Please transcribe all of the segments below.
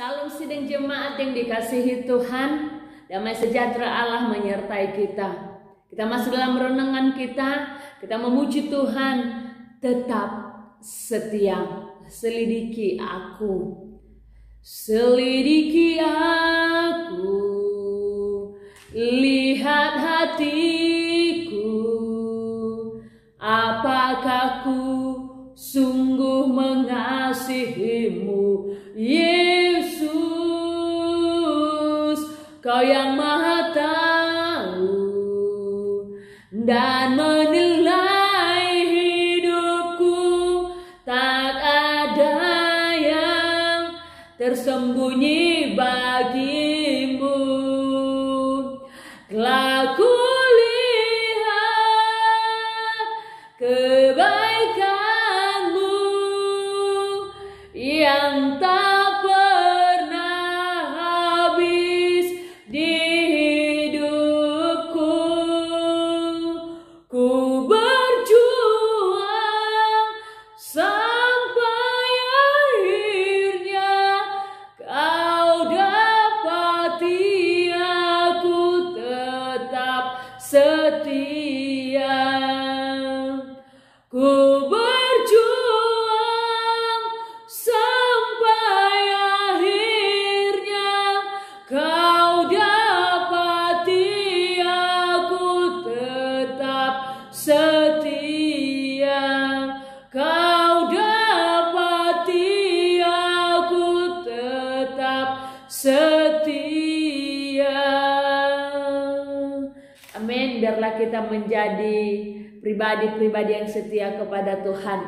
Salam sidang jemaat yang dikasihi Tuhan, damai sejahtera Allah menyertai kita. Kita masuk dalam renungan kita memuji Tuhan, tetap setia. Selidiki aku, selidiki aku, lihat hatiku, apakah ku sungguh mengasihimu, Yesus, Kau yang Maha Tahu dan menilai hidupku. Tak ada yang tersembunyi bagimu. Telah kulihat kebaikanmu yang tak pernah habis di hidupku. Ku berjuang sampai akhirnya Kau dapati aku tetap setia. Ku berjuang sampai akhirnya Kau dapati aku tetap setia. Kau dapati aku tetap setia. Amin. Biarlah kita menjadi pribadi-pribadi yang setia kepada Tuhan.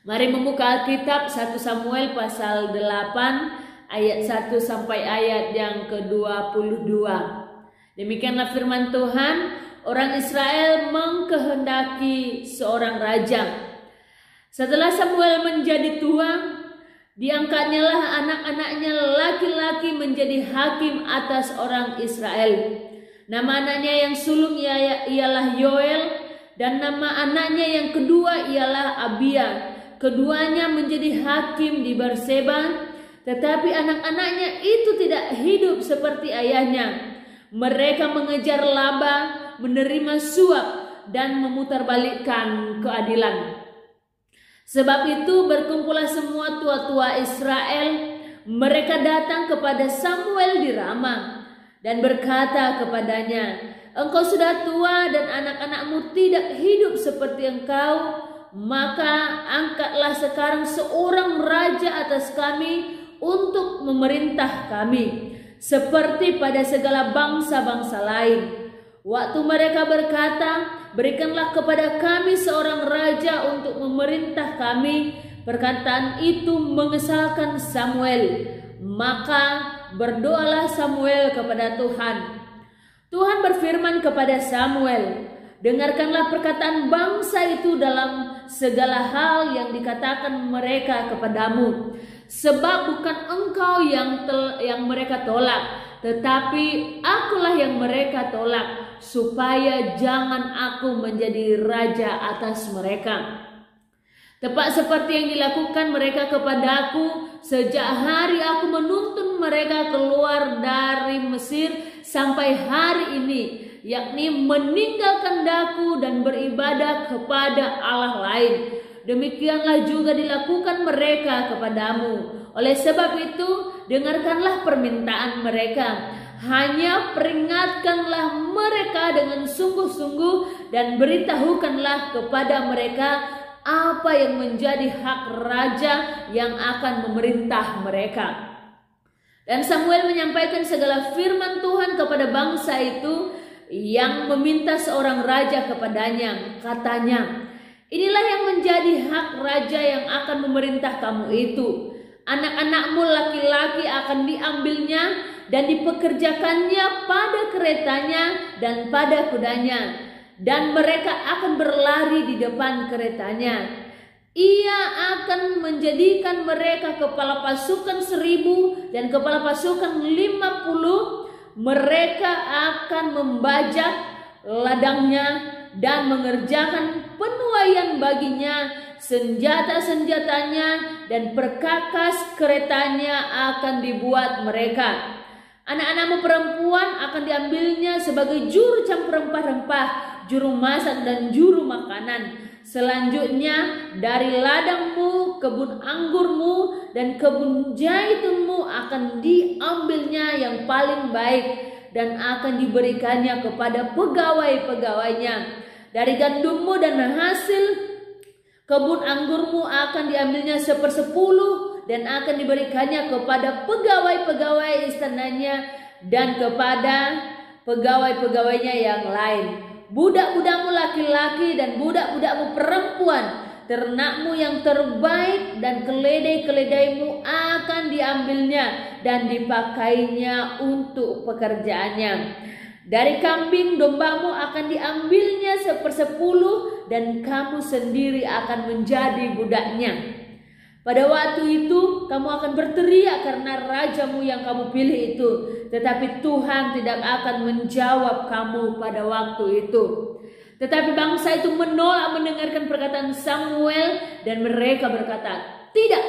Mari membuka Alkitab 1 Samuel pasal 8 ayat 1 sampai ayat yang ke-22. Demikianlah firman Tuhan. Orang Israel mengkehendaki seorang raja. Setelah Samuel menjadi tua, diangkatnyalah anak-anaknya laki-laki menjadi hakim atas orang Israel. Nama anaknya yang sulung ialah Yoel, dan nama anaknya yang kedua ialah Abia. Keduanya menjadi hakim di Berseba, tetapi anak-anaknya itu tidak hidup seperti ayahnya. Mereka mengejar laba, menerima suap, dan memutarbalikkan keadilan. Sebab itu berkumpullah semua tua-tua Israel. Mereka datang kepada Samuel di Rama dan berkata kepadanya, "Engkau sudah tua dan anak-anakmu tidak hidup seperti engkau, maka angkatlah sekarang seorang raja atas kami untuk memerintah kami, seperti pada segala bangsa-bangsa lain." Waktu mereka berkata, "Berikanlah kepada kami seorang raja untuk memerintah kami," perkataan itu mengesalkan Samuel. Maka berdoalah Samuel kepada Tuhan. Tuhan berfirman kepada Samuel, "Dengarkanlah perkataan bangsa itu dalam segala hal yang dikatakan mereka kepadamu. Sebab bukan engkau yang mereka tolak, tetapi akulah yang mereka tolak, supaya jangan aku menjadi raja atas mereka. Tepat seperti yang dilakukan mereka kepadaku sejak hari aku menuntun mereka keluar dari Mesir sampai hari ini, yakni meninggalkan daku dan beribadah kepada Allah lain. Demikianlah juga dilakukan mereka kepadamu. Oleh sebab itu, dengarkanlah permintaan mereka. Hanya peringatkanlah mereka dengan sungguh-sungguh dan beritahukanlah kepada mereka apa yang menjadi hak raja yang akan memerintah mereka." Dan Samuel menyampaikan segala firman Tuhan kepada bangsa itu yang meminta seorang raja kepadanya. Katanya, "Inilah yang menjadi hak raja yang akan memerintah kamu itu. Anak-anakmu laki-laki akan diambilnya dan dipekerjakannya pada keretanya dan pada kudanya, dan mereka akan berlari di depan keretanya. Ia akan menjadikan mereka kepala pasukan 1.000 dan kepala pasukan 50. Mereka akan membajak ladangnya dan mengerjakan penuaian pawayan baginya, senjata-senjatanya dan perkakas keretanya akan dibuat mereka. Anak-anakmu perempuan akan diambilnya sebagai juru campur rempah-rempah, juru masak dan juru makanan. Selanjutnya dari ladangmu, kebun anggurmu dan kebun jaitunmu akan diambilnya yang paling baik dan akan diberikannya kepada pegawai-pegawainya. Dari gandummu dan hasil kebun anggurmu akan diambilnya 1/10 dan akan diberikannya kepada pegawai-pegawai istananya dan kepada pegawai-pegawainya yang lain. Budak-budakmu laki-laki dan budak-budakmu perempuan, ternakmu yang terbaik dan keledai-keledaimu akan diambilnya dan dipakainya untuk pekerjaannya. Dari kambing dombamu akan diambilnya 1/10 dan kamu sendiri akan menjadi budaknya. Pada waktu itu kamu akan berteriak karena rajamu yang kamu pilih itu, tetapi Tuhan tidak akan menjawab kamu pada waktu itu. Tetapi bangsa itu menolak mendengarkan perkataan Samuel dan mereka berkata, "Tidak,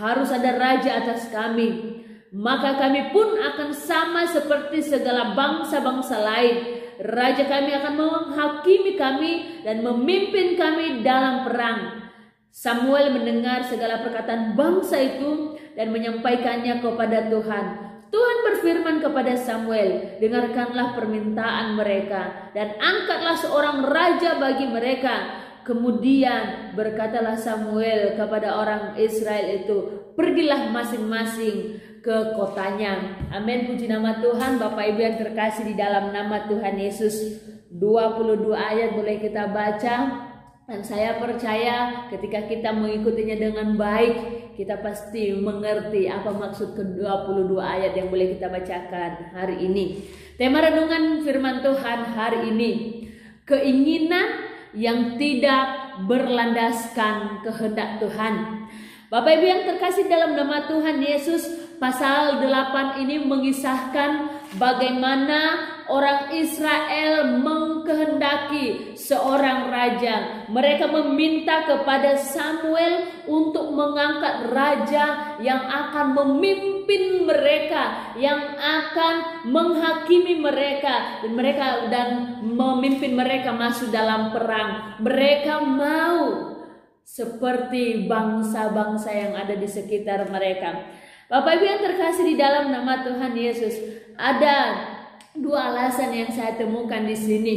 harus ada raja atas kami. Maka kami pun akan sama seperti segala bangsa-bangsa lain. Raja kami akan menghakimi kami dan memimpin kami dalam perang." Samuel mendengar segala perkataan bangsa itu dan menyampaikannya kepada Tuhan. Tuhan berfirman kepada Samuel, "Dengarkanlah permintaan mereka dan angkatlah seorang raja bagi mereka." Kemudian berkatalah Samuel kepada orang Israel itu, "Pergilah masing-masing ke kotanya." Amin, puji nama Tuhan. Bapak Ibu yang terkasih di dalam nama Tuhan Yesus, 22 ayat boleh kita baca. Dan saya percaya ketika kita mengikutinya dengan baik, kita pasti mengerti apa maksud ke-22 ayat yang boleh kita bacakan hari ini. Tema renungan firman Tuhan hari ini, keinginan yang tidak berlandaskan kehendak Tuhan. Bapak Ibu yang terkasih dalam nama Tuhan Yesus, pasal 8 ini mengisahkan bagaimana orang Israel mengkehendaki seorang raja. Mereka meminta kepada Samuel untuk mengangkat raja yang akan memimpin mereka, yang akan menghakimi mereka dan memimpin mereka masuk dalam perang. Mereka mau seperti bangsa-bangsa yang ada di sekitar mereka. Bapak Ibu yang terkasih di dalam nama Tuhan Yesus, ada dua alasan yang saya temukan di sini.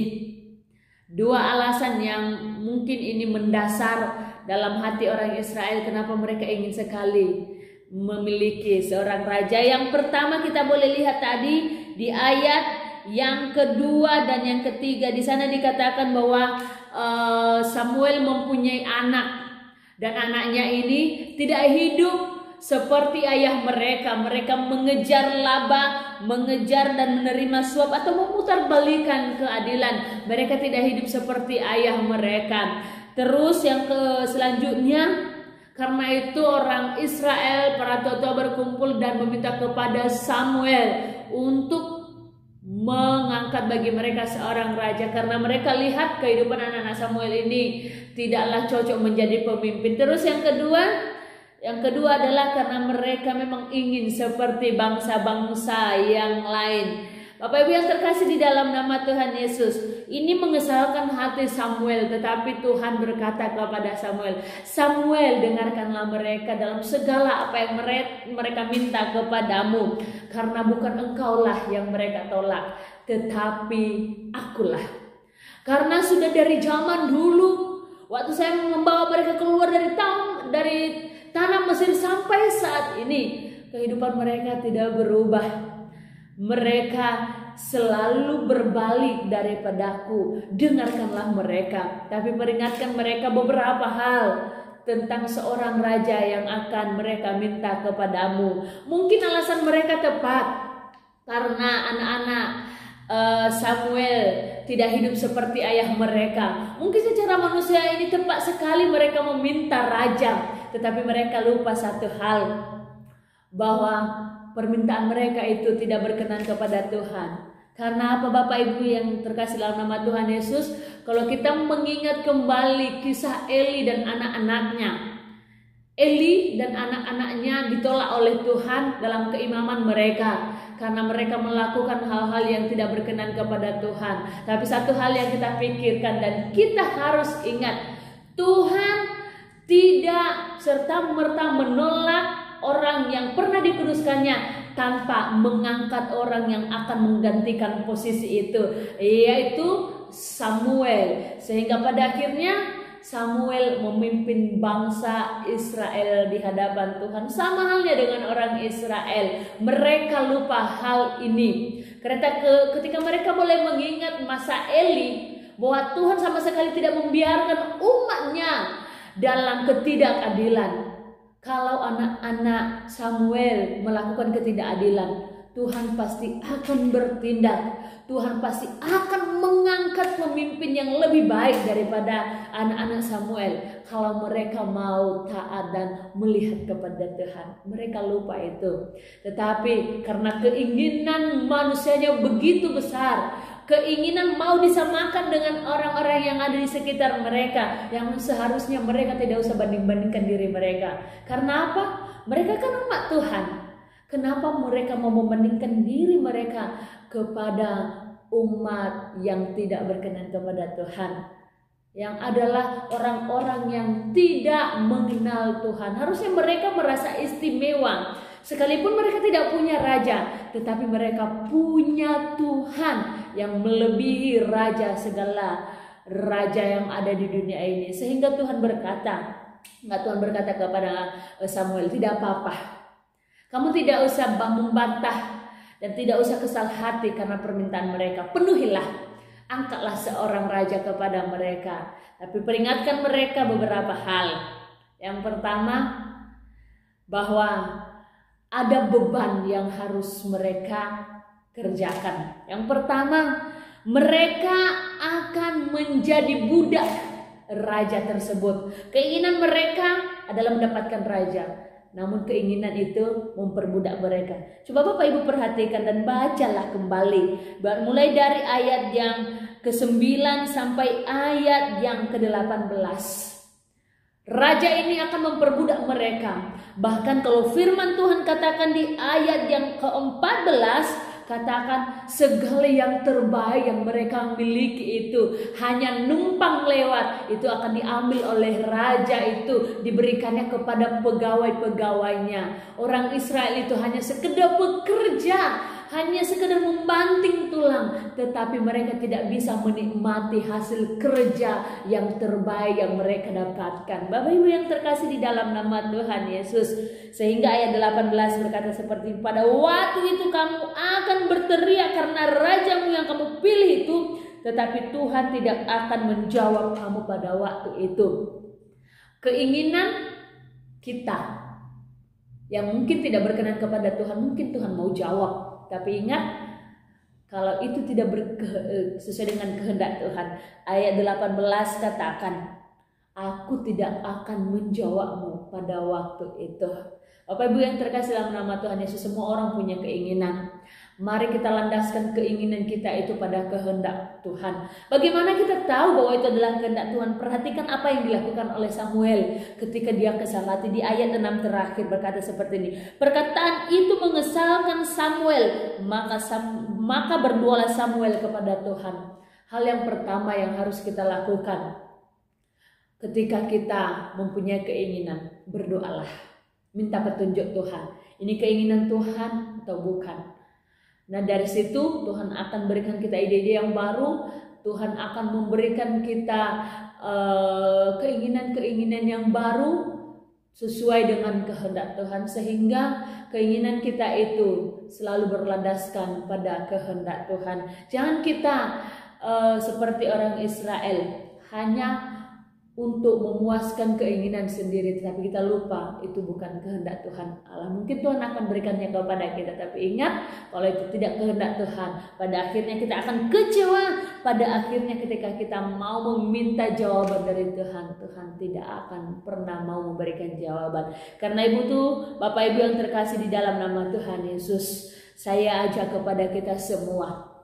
Dua alasan yang mungkin ini mendasar dalam hati orang Israel kenapa mereka ingin sekali memiliki seorang raja. Yang pertama kita boleh lihat tadi di ayat yang kedua dan yang ketiga. Di sana dikatakan bahwa Samuel mempunyai anak dan anaknya ini tidak hidup seperti ayah mereka. Mereka mengejar laba, mengejar dan menerima suap atau memutarbalikan keadilan. Mereka tidak hidup seperti ayah mereka. Terus yang selanjutnya, karena itu orang Israel, para tua-tua berkumpul dan meminta kepada Samuel untuk mengangkat bagi mereka seorang raja, karena mereka lihat kehidupan anak-anak Samuel ini tidaklah cocok menjadi pemimpin. Terus yang kedua adalah karena mereka memang ingin seperti bangsa-bangsa yang lain. Bapak Ibu yang terkasih di dalam nama Tuhan Yesus, ini mengesalkan hati Samuel, tetapi Tuhan berkata kepada Samuel, "Samuel, dengarkanlah mereka dalam segala apa yang mereka minta kepadamu, karena bukan engkaulah yang mereka tolak, tetapi akulah." Karena sudah dari zaman dulu, waktu saya membawa mereka keluar dari tanah Mesir sampai saat ini, kehidupan mereka tidak berubah. Mereka selalu berbalik daripadaku. Dengarkanlah mereka, tapi peringatkan mereka beberapa hal tentang seorang raja yang akan mereka minta kepadamu. Mungkin alasan mereka tepat karena anak-anak Samuel tidak hidup seperti ayah mereka. Mungkin secara manusia ini tepat sekali mereka meminta raja, tetapi mereka lupa satu hal, bahwa permintaan mereka itu tidak berkenan kepada Tuhan. Karena apa Bapak Ibu yang terkasih dalam nama Tuhan Yesus? kalau kita mengingat kembali kisah Eli dan anak-anaknya. Eli dan anak-anaknya ditolak oleh Tuhan dalam keimaman mereka karena mereka melakukan hal-hal yang tidak berkenan kepada Tuhan. Tapi satu hal yang kita pikirkan dan kita harus ingat, Tuhan tidak serta-merta menolak orang yang pernah dikuduskannya tanpa mengangkat orang yang akan menggantikan posisi itu, yaitu Samuel. Sehingga pada akhirnya Samuel memimpin bangsa Israel di hadapan Tuhan. Sama halnya dengan orang Israel, mereka lupa hal ini. Ketika mereka mulai mengingat masa Eli, bahwa Tuhan sama sekali tidak membiarkan umatnya dalam ketidakadilan. Kalau anak-anak Samuel melakukan ketidakadilan, Tuhan pasti akan bertindak. Tuhan pasti akan mengangkat pemimpin yang lebih baik daripada anak-anak Samuel kalau mereka mau taat dan melihat kepada Tuhan. Mereka lupa itu. Tetapi karena keinginan manusianya begitu besar, keinginan mau disamakan dengan orang-orang yang ada di sekitar mereka, yang seharusnya mereka tidak usah banding-bandingkan diri mereka. Karena apa? Mereka kan umat Tuhan. Kenapa mereka mau membandingkan diri mereka kepada umat yang tidak berkenan kepada Tuhan, yang adalah orang-orang yang tidak mengenal Tuhan? Harusnya mereka merasa istimewa, sekalipun mereka tidak punya raja, tetapi mereka punya Tuhan yang melebihi raja segala raja yang ada di dunia ini. Sehingga Tuhan berkata kepada Samuel, tidak apa-apa, kamu tidak usah membantah dan tidak usah kesal hati karena permintaan mereka. Penuhilah, angkatlah seorang raja kepada mereka. Tapi peringatkan mereka beberapa hal. Yang pertama, bahwa ada beban yang harus mereka kerjakan. Yang pertama, mereka akan menjadi budak raja tersebut. Keinginan mereka adalah mendapatkan raja, namun keinginan itu memperbudak mereka. Coba Bapak Ibu perhatikan dan bacalah kembali, mulai dari ayat yang ke-9 sampai ayat yang ke-18. Raja ini akan memperbudak mereka. Bahkan kalau firman Tuhan katakan di ayat yang ke-14, katakan segala yang terbaik yang mereka miliki itu hanya numpang lewat, itu akan diambil oleh raja itu, diberikannya kepada pegawai-pegawainya. Orang Israel itu hanya sekedar bekerja, hanya sekedar membanting tulang, tetapi mereka tidak bisa menikmati hasil kerja yang terbaik yang mereka dapatkan. Bapak Ibu yang terkasih di dalam nama Tuhan Yesus, sehingga ayat 18 berkata seperti, pada waktu itu kamu akan berteriak karena rajamu yang kamu pilih itu, tetapi Tuhan tidak akan menjawab kamu pada waktu itu. Keinginan kita yang mungkin tidak berkenan kepada Tuhan, mungkin Tuhan mau jawab. Tapi ingat, kalau itu tidak sesuai dengan kehendak Tuhan, ayat 18 katakan, aku tidak akan menjawabmu pada waktu itu. Bapak Ibu yang terkasih dalam nama Tuhan Yesus, semua orang punya keinginan. Mari kita landaskan keinginan kita itu pada kehendak Tuhan. Bagaimana kita tahu bahwa itu adalah kehendak Tuhan? Perhatikan apa yang dilakukan oleh Samuel ketika dia kesal hati. Di ayat 6 terakhir berkata seperti ini, perkataan itu mengesalkan Samuel, maka berdoalah Samuel kepada Tuhan. Hal yang pertama yang harus kita lakukan ketika kita mempunyai keinginan, berdoalah, minta petunjuk Tuhan. Ini keinginan Tuhan atau bukan? Nah, dari situ Tuhan akan berikan kita ide-ide yang baru. Tuhan akan memberikan kita keinginan-keinginan yang baru sesuai dengan kehendak Tuhan, sehingga keinginan kita itu selalu berlandaskan pada kehendak Tuhan. Jangan kita seperti orang Israel, hanya untuk memuaskan keinginan sendiri, tetapi kita lupa itu bukan kehendak Tuhan Allah. Mungkin Tuhan akan berikannya kepada kita, tapi ingat, kalau itu tidak kehendak Tuhan, pada akhirnya kita akan kecewa. Pada akhirnya ketika kita mau meminta jawaban dari Tuhan, Tuhan tidak akan pernah mau memberikan jawaban. Karena itu Bapak Ibu yang terkasih di dalam nama Tuhan Yesus, saya ajak kepada kita semua,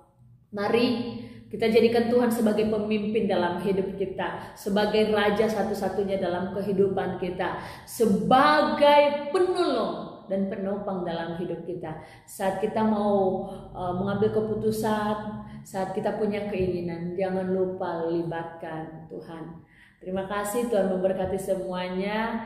mari Kita jadikan Tuhan sebagai pemimpin dalam hidup kita, sebagai raja satu-satunya dalam kehidupan kita, sebagai penolong dan penopang dalam hidup kita. Saat kita mau mengambil keputusan, saat kita punya keinginan, jangan lupa libatkan Tuhan. Terima kasih, Tuhan memberkati semuanya.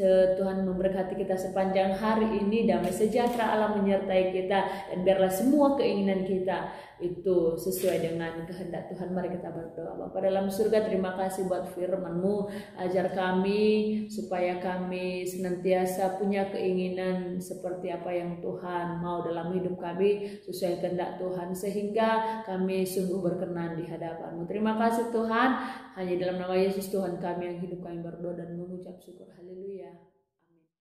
Tuhan memberkati kita sepanjang hari ini. Damai sejahtera Allah menyertai kita, dan biarlah semua keinginan kita itu sesuai dengan kehendak Tuhan. Mari kita berdoa. Bapa dalam surga, terima kasih buat firman-Mu. Ajar kami supaya kami senantiasa punya keinginan seperti apa yang Tuhan mau dalam hidup kami, sesuai kehendak Tuhan, sehingga kami sungguh berkenan di hadapan-Mu. Terima kasih Tuhan. Hanya dalam nama Yesus Tuhan kami yang hidup, kami berdoa dan mengucap syukur. Haleluya.